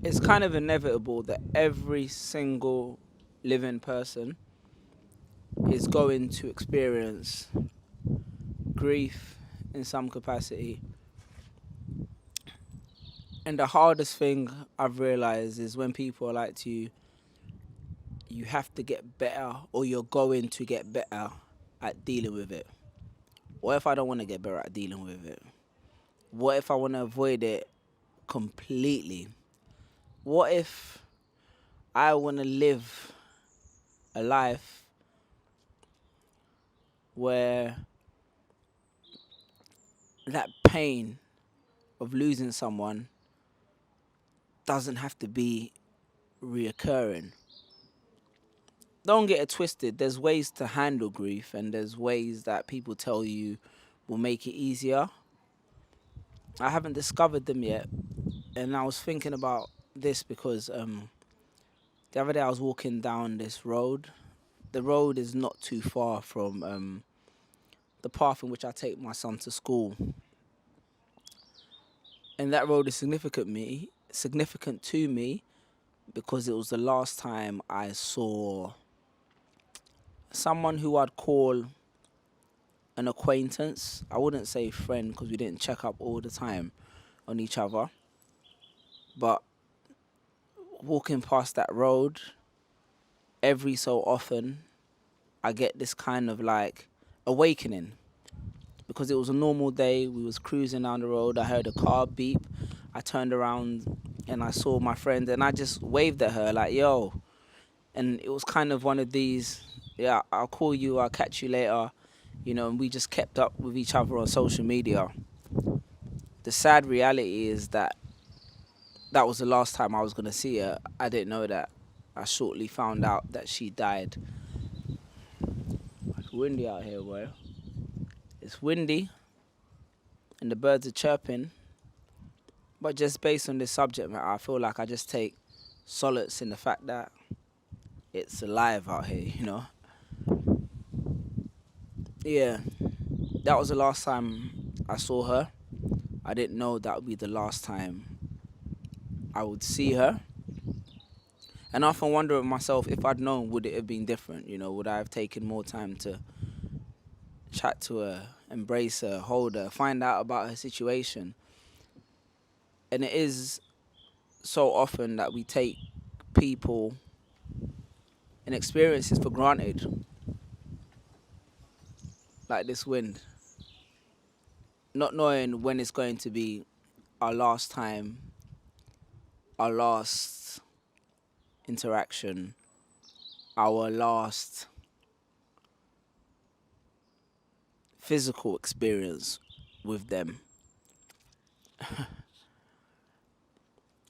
it's kind of inevitable that every single living person is going to experience grief in some capacity. And the hardest thing I've realized is when people are like to you, you have to get better or you're going to get better at dealing with it. What if I don't want to get better at dealing with it? What if I want to avoid it completely? What if I want to live a life where that pain of losing someone doesn't have to be reoccurring? Don't get it twisted. There's ways to handle grief, and there's ways that people tell you will make it easier. I haven't discovered them yet, and I was thinking about this because the other day I was walking down this road. The road is not too far from the path in which I take my son to school, and that road is significant to me because it was the last time I saw someone who I'd call an acquaintance. I wouldn't say friend because we didn't check up all the time on each other. But walking past that road, every so often, I get this kind of like awakening because it was a normal day. We was cruising down the road. I heard a car beep. I turned around and I saw my friend and I just waved at her like, yo. And it was kind of one of these, yeah, I'll call you, I'll catch you later. And we just kept up with each other on social media. The sad reality is that that was the last time I was going to see her. I didn't know that. I shortly found out that she died. It's windy out here, boy. It's windy and the birds are chirping. But just based on this subject matter, I feel like I just take solace in the fact that it's alive out here. Yeah, that was the last time I saw her. I didn't know that would be the last time I would see her. And I often wonder with myself, if I'd known, would it have been different? Would I have taken more time to chat to her, embrace her, hold her, find out about her situation? And it is so often that we take people and experiences for granted, like this wind, not knowing when it's going to be our last time, our last interaction, our last physical experience with them.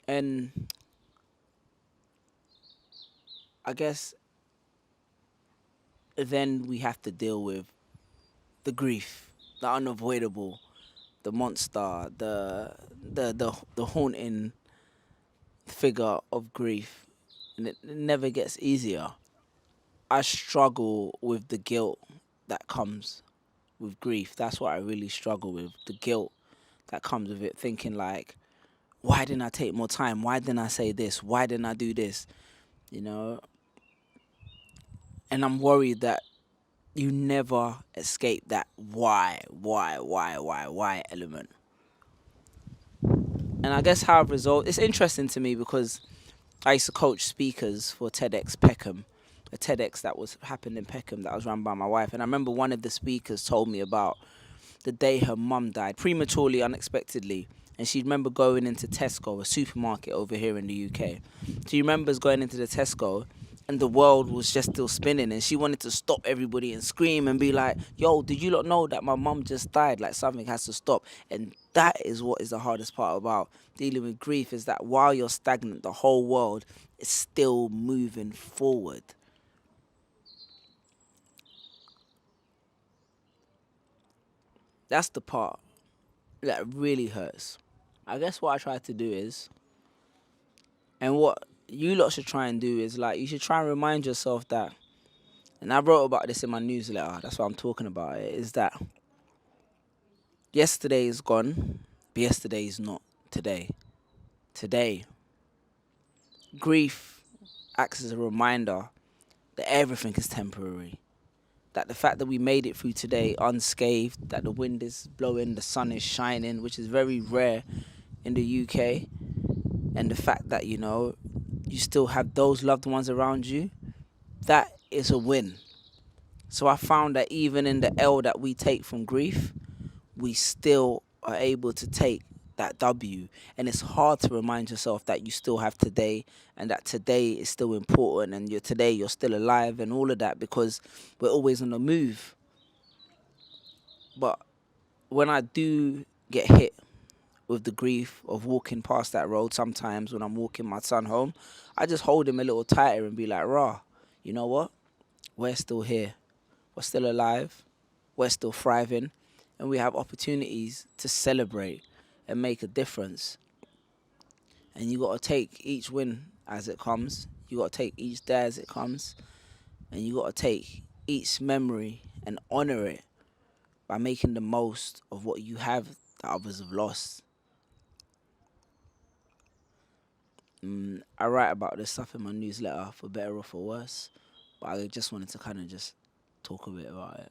And I guess then we have to deal with the grief, the unavoidable, the monster, the haunting figure of grief, and it never gets easier. I struggle with the guilt that comes with grief. That's what I really struggle with. The guilt that comes with it, thinking like, why didn't I take more time? Why didn't I say this? Why didn't I do this? You know? And I'm worried that you never escape that why element. And I guess how I've resolved it's interesting to me because I used to coach speakers for TEDx Peckham, a TEDx that was happened in Peckham that was run by my wife. And I remember one of the speakers told me about the day her mum died, prematurely, unexpectedly. And she remember going into Tesco, a supermarket over here in the UK. She remembers going into the Tesco and the world was just still spinning and she wanted to stop everybody and scream and be like, yo, did you not know that my mum just died? Like, something has to stop. And that is what is the hardest part about dealing with grief, is that while you're stagnant, the whole world is still moving forward. That's the part that really hurts. I guess what I try to do is, and what you lot should try and do is, like, you should try and remind yourself that, and I wrote about this in my newsletter, that's what I'm talking about, it is that yesterday is gone, but yesterday is not today. Today grief acts as a reminder that everything is temporary. That the fact that we made it through today unscathed, that the wind is blowing, the sun is shining, which is very rare in the UK, and the fact that, you still have those loved ones around you, that is a win. So I found that even in the L that we take from grief, we still are able to take that W. And it's hard to remind yourself that you still have today and that today is still important and you're still alive and all of that, because we're always on the move. But when I do get hit with the grief of walking past that road, sometimes when I'm walking my son home, I just hold him a little tighter and be like, rah, you know what? We're still here. We're still alive. We're still thriving. And we have opportunities to celebrate and make a difference. And you got to take each win as it comes. You got to take each day as it comes. And you got to take each memory and honor it by making the most of what you have that others have lost. I write about this stuff in my newsletter, for better or for worse. But I just wanted to kind of just talk a bit about it.